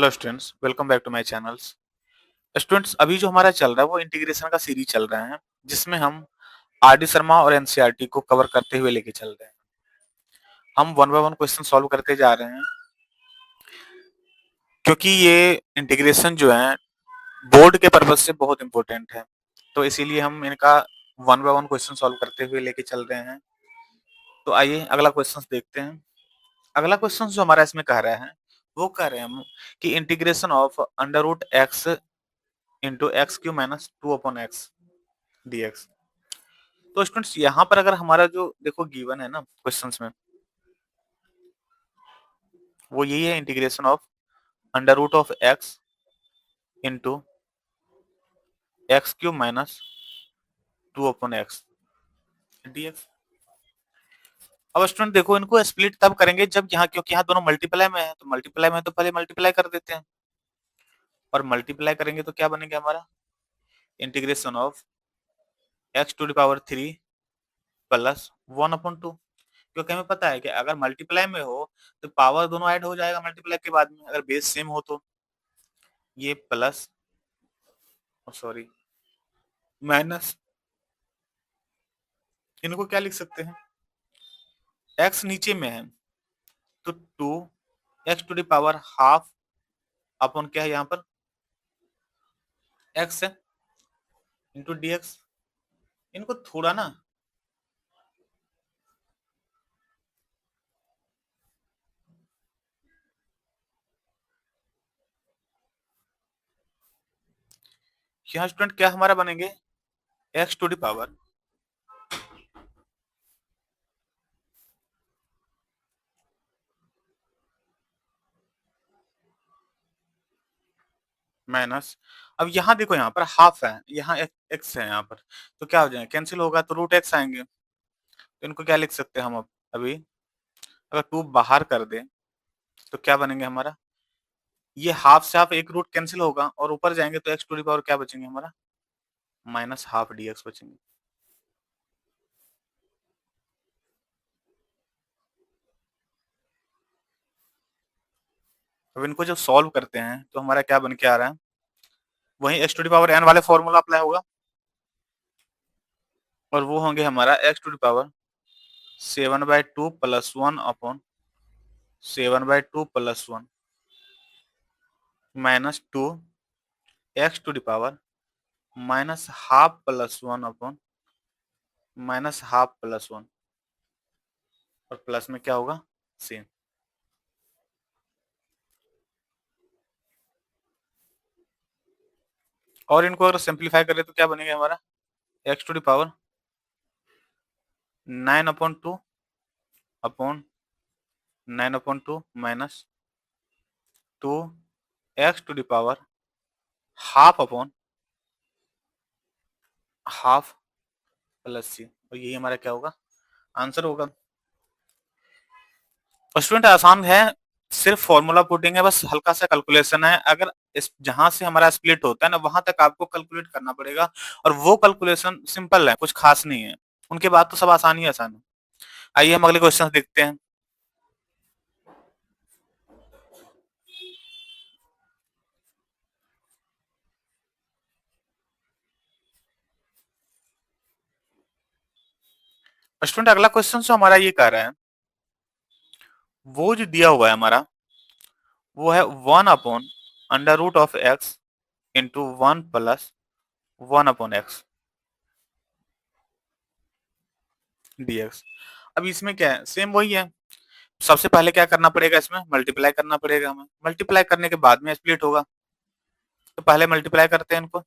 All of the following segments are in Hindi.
Hello students, welcome back to my channels. Students, अभी जो हमारा चल रहा है वो इंटीग्रेशन का सीरीज चल रहा है, जिसमें हम आर डी शर्मा और एनसीईआरटी को कवर करते हुए लेके चल रहे हैं। हम one by one question solve करते जा रहे हैं, क्योंकि ये इंटीग्रेशन जो है बोर्ड के पर्पज से बहुत इंपॉर्टेंट है, तो इसीलिए हम इनका one by one question solve करते हुए लेके चल रहे हैं। तो आइए अगला क्वेश्चन देखते हैं। अगला क्वेश्चन जो हमारा इसमें कह रहा है, वो कह रहे हैं हम कि integration of under root x into x cube minus two upon x dx. तो स्टूडेंट्स, यहाँ पर अगर हमारा जो देखो गिवन है ना क्वेश्चंस में, वो यही है, integration of under root of x into x cube minus two upon x dx. अब स्टूडेंट देखो, इनको स्प्लिट तब करेंगे जब यहाँ, क्योंकि यहाँ दोनों मल्टीप्लाई में है, तो मल्टीप्लाई में तो पहले मल्टीप्लाई कर देते हैं, और मल्टीप्लाई करेंगे तो क्या बनेगा हमारा, integration of x to the power three plus one upon two. क्योंकि हमें पता है कि अगर मल्टीप्लाई में हो तो पावर दोनों ऐड हो जाएगा मल्टीप्लाई के बाद में, अगर बेस सेम हो तो। ये प्लस, सॉरी, माइनस, इनको क्या लिख सकते हैं, एक्स नीचे में है तो two x to the power half upon क्या है यहाँ पर, एक्स है, इंटू डी एक्स। इनको थोड़ा ना यहाँ स्टूडेंट क्या हमारा बनेंगे, x to the power minus, अब यहाँ देखो, यहाँ पर हाफ है, यहाँ एक्स है यहाँ पर, तो क्या हो जाएगा, कैंसिल होगा तो रूट एक्स आएंगे। तो इनको क्या लिख सकते हैं हम अब अभी, अगर टू बाहर कर दे तो क्या बनेंगे हमारा, ये हाफ से हाफ एक रूट कैंसिल होगा, और ऊपर जाएंगे तो एक्स टू द पावर क्या बचेंगे हमारा, माइनस हाफ डी एक्स बचेंगे। अब इनको जब सॉल्व करते हैं तो हमारा क्या बन के आ रहा है, वही x to the power n वाले फॉर्मूला अप्लाई होगा, और वो होंगे हमारा x to the power seven by two plus one upon seven by two plus one minus two x to the power minus half plus one upon minus half plus one, और प्लस में क्या होगा, सेम। और इनको अगर सिंप्लीफाई करें तो क्या बनेगा हमारा, x to the power nine upon two upon nine upon two minus two x to the power half upon half plus c, और यही हमारा क्या होगा, आंसर होगा। स्टूडेंट आसान है, सिर्फ फॉर्मूला पुटिंग है, बस हल्का सा कैलकुलेशन है। अगर इस जहां से हमारा स्प्लिट होता है ना, वहां तक आपको कैलकुलेट करना पड़ेगा, और वो कैलकुलेशन सिंपल है, कुछ खास नहीं है। उनके बाद तो सब आसान ही आसान है। आइए हम अगले क्वेश्चन देखते हैं। स्टूडेंट अगला क्वेश्चन जो हमारा ये कह रहा है, वो जो दिया हुआ है हमारा, वो है one upon under root of x into one plus one upon x dx. अब इसमें क्या है, सेम वही है। सबसे पहले क्या करना पड़ेगा, इसमें मल्टीप्लाई करना पड़ेगा हमें, मल्टीप्लाई करने के बाद में स्प्लिट होगा, तो पहले मल्टीप्लाई करते हैं इनको।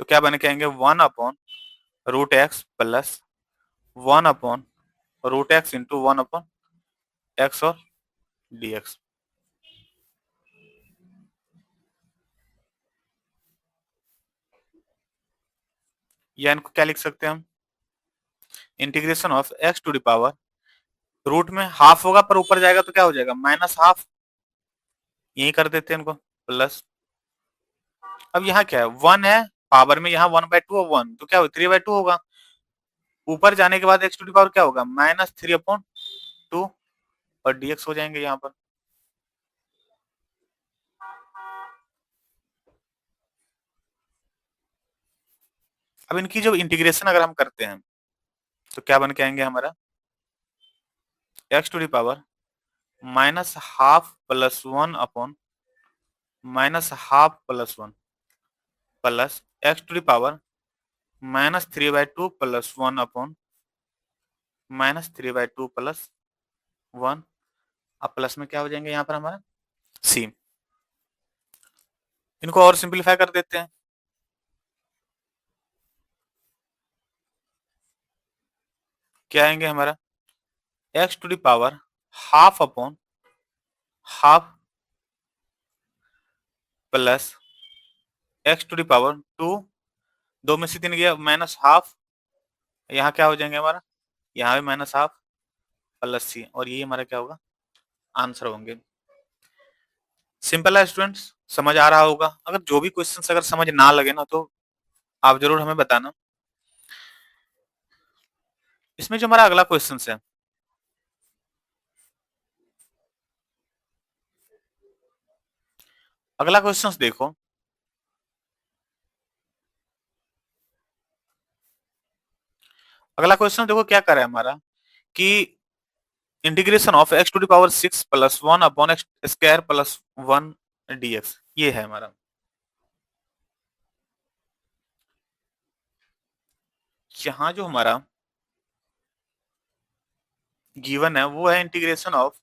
तो क्या बन के आएंगे, one upon root x plus one upon root x into one upon x और डीएक्स। या इनको क्या लिख सकते हैं हम, integration of x to the power, root में हाफ होगा पर ऊपर जाएगा तो क्या हो जाएगा, माइनस हाफ, यही कर देते हैं इनको, प्लस। अब यहाँ क्या है, वन है पावर में, यहाँ वन बाई टू और वन, तो क्या हो, थ्री बाई टू होगा, ऊपर जाने के बाद एक्स टू दी पावर क्या होगा, -3/2 और डीएक्स हो जाएंगे यहाँ पर। अब इनकी जो इंटीग्रेशन अगर हम करते हैं तो क्या बन के आएंगे हमारा, x to the power -12 + 1 upon -12 + 1 plus x to the power -3/2 + 1 upon -3/2 + 1। अब प्लस में क्या हो जाएंगे यहाँ पर हमारा सी। इनको और सिंपलीफाई कर देते हैं। क्या आएंगे हमारा, x to the power half upon half plus x to the power 2, 2 में से 3 गया -12, यहाँ क्या हो जाएंगे हमारा, यहाँ भी -12 प्लस सी, और ये हमारा क्या होगा, आंसर होंगे। सिंपल है स्टूडेंट्स, समझ आ रहा होगा। अगर जो भी क्वेश्चन अगर समझ ना लगे ना तो आप जरूर हमें बताना। इसमें जो हमारा अगला क्वेश्चन है, अगला क्वेश्चन देखो। अगला क्वेश्चन देखो क्या कर रहा है हमारा कि integration of x to the power 6 + 1 upon x square plus 1 dx, ये है हमारा। यहाँ जो हमारा गिवन है वो है integration of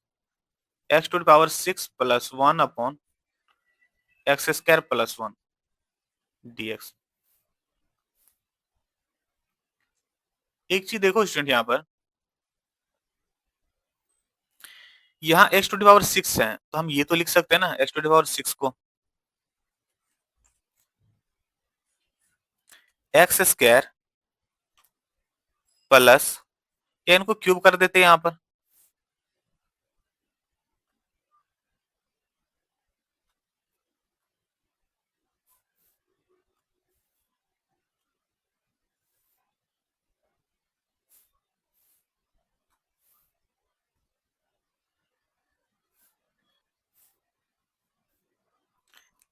x to the power 6 + 1 upon x square plus 1 dx. एक चीज देखो स्टूडेंट, यहाँ पर यहाँ एक्स टू दी पावर 6 है तो हम ये तो लिख सकते हैं ना एक्स टू दी पावर 6 को एक्स स्क्वायर प्लस, या इनको क्यूब कर देते हैं यहाँ पर,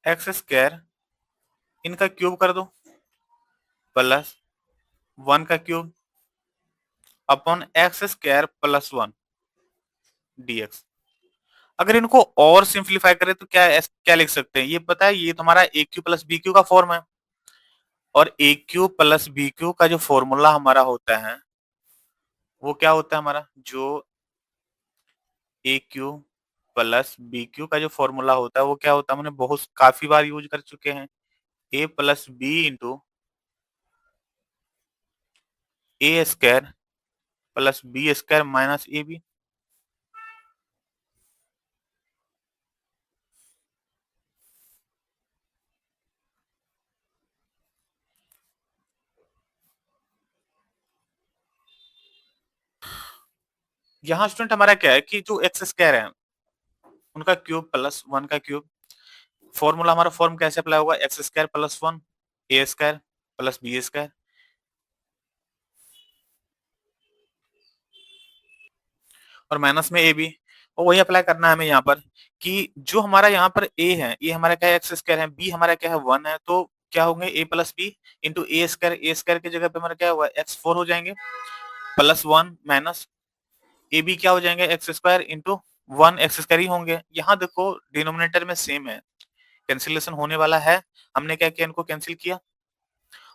एक्स स्क्वायर इनका क्यूब कर दो प्लस 1 का cube upon x square plus 1 dx. अगर इनको और सिंप्लीफाई करें तो क्या लिख सकते हैं, ये पता है, ये तुम्हारा ए क्यू प्लस बी क्यू का फॉर्म है, और ए क्यू प्लस बी क्यू का जो फॉर्मूला हमारा होता है वो क्या होता है हमारा, जो ए क्यू प्लस बी क्यू का जो फॉर्मूला होता है वो क्या होता है, हमने बहुत काफी बार यूज कर चुके हैं, a plus b into a square plus b square minus a b. यहाँ स्टूडेंट हमारा क्या है कि जो एक्स स्क्वायर है उनका क्यूब प्लस 1 का क्यूब, फॉर्मूला हमारा फॉर्म कैसे अप्लाई होगा, एक्स स्क्वायर प्लस 1 ए स्क्वायर प्लस बी स्क्वायर, और माइनस में ए बी, और वही अप्लाई करना है हमें यहाँ पर कि जो हमारा यहाँ पर ए है ये हमारा क्या है एक्स स्क्वायर है, बी हमारा क्या है 1 है, तो क्या होंगे ए plus b into a square की जगह पे हमारा क्या होगा x4 हो जाएंगे प्लस 1 माइनस ए बी क्या हो जाएंगे x square into 1 x square ही होंगे। यहाँ देखो डिनोमिनेटर में सेम है, कैंसिलेशन होने वाला है, हमने क्या किया इनको कैंसिल किया,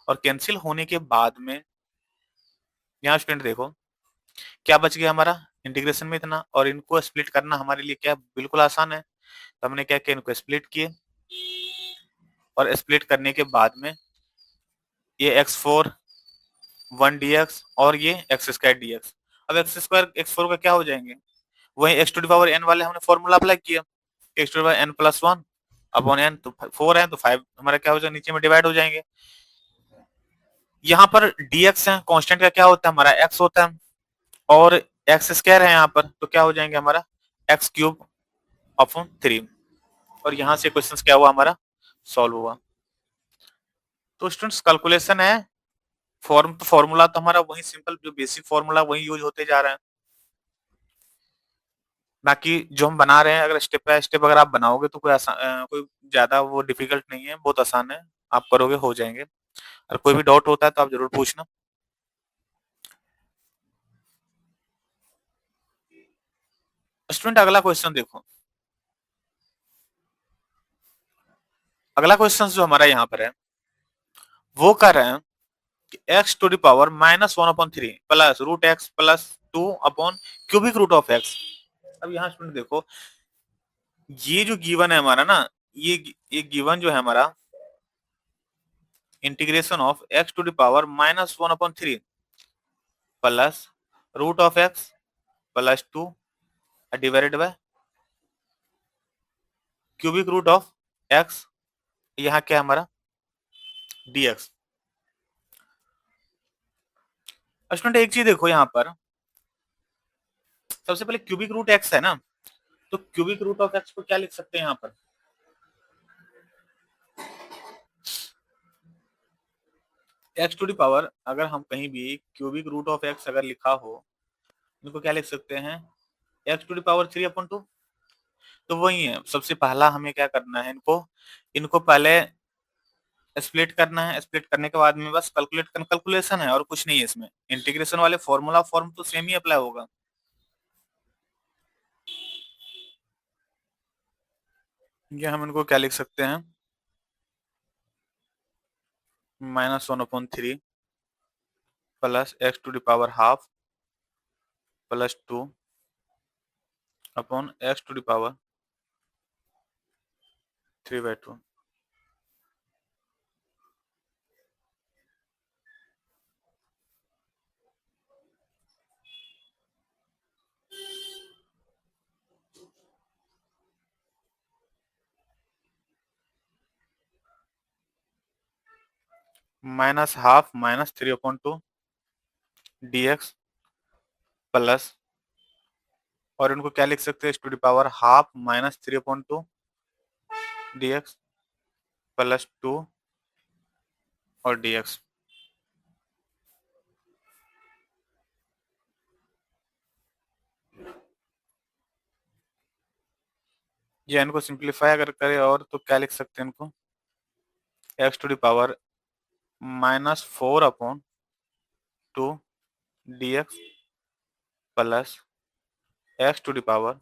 और कैंसिल होने के बाद में यहाँ स्टूडेंट देखो क्या बच गया हमारा, इंटीग्रेशन में इतना, और इनको स्प्लिट करना हमारे लिए क्या बिल्कुल आसान है, तो हमने क्या किया इनको स्प्लिट किए, और स्प्लिट करने के बाद में ये x4 1 dx और ये x स्क्वायर dx। अब x स्क्वायर x4 का क्या हो जाएंगे, वही x to the power n वाले हमने फॉर्मूला अप्लाई किया, x to the power n plus 1 upon n, तो 4 है तो 5 हमारा क्या हो जाएगा नीचे में डिवाइड हो जाएंगे। यहाँ पर dx है कांस्टेंट का क्या होता है हमारा x होता है, और एक्स स्क्वायर है यहाँ पर तो क्या हो जाएंगे हमारा एक्स क्यूब अपॉन 3, और यहाँ से क्वेश्चन क्या हुआ हमारा सॉल्व हुआ। तो स्टूडेंट्स कैलकुलेशन है फॉर्मूला तो हमारा वही सिंपल जो बेसिक फॉर्मूला वही यूज होते जा रहा है। बाकी जो हम बना रहे हैं अगर स्टेप बाय स्टेप अगर आप बनाओगे तो कोई ज्यादा वो डिफिकल्ट नहीं है, बहुत आसान है, आप करोगे हो जाएंगे। और कोई भी डाउट होता है तो आप जरूर पूछना। स्टूडेंट अगला क्वेश्चन देखो, अगला क्वेश्चन जो हमारा यहाँ पर है वो कर रहे हैं कि x to the power -1/3 plus root x plus 2 upon cubic root of x. अब यहाँ स्टूडेंट देखो, ये जो गिवन है हमारा ना, ये गिवन जो है हमारा integration of x to the power -1/3 plus root of x plus 2 divided by cubic root of x, यहाँ क्या है हमारा dx। स्टूडेंट एक चीज देखो यहाँ पर, सबसे पहले क्यूबिक रूट एक्स है ना, तो क्यूबिक रूट ऑफ एक्स को क्या लिख सकते हैं यहाँ पर, एक्स टू दी पावर, अगर हम कहीं भी क्यूबिक रूट ऑफ एक्स अगर लिखा हो, इनको क्या लिख सकते हैं, एक्स टू दी पावर 3/2। तो वही है, सबसे पहला हमें क्या करना है, इनको इनको पहले स्प्लिट करना है, स्प्लिट करने के बाद में बस कैलकुलेशन है और कुछ नहीं है इसमें। इंटीग्रेशन वाले फॉर्मूला फॉर्म तो सेम ही अप्लाई होगा। ये हम इनको क्या लिख सकते हैं, -1/3 plus x to the power half plus 2 upon x to the power 3/2। Minus half -3/2 dx plus, और इनको क्या लिख सकते हैं, to the power half -3/2 dx plus 2 और dx। या इनको सिंप्लीफाई अगर करें और तो क्या लिख सकते हैं इनको, x to the power -4/2 dx plus x to the power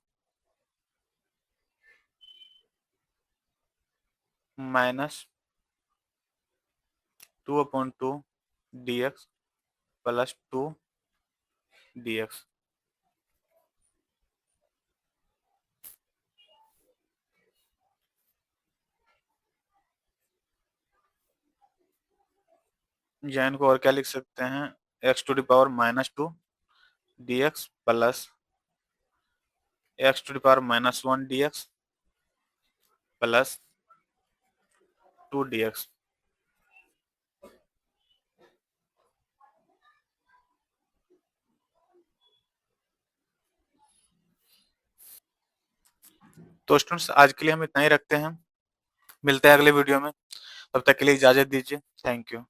-2/2 dx plus 2 dx। या इनको और क्या लिख सकते हैं, x to the power -2 dx plus x to the power -1 dx plus 2 dx। तो स्टूडेंट्स आज के लिए हम इतना ही रखते हैं, मिलते हैं अगले वीडियो में, तब तक के लिए इजाजत दीजिए, थैंक यू।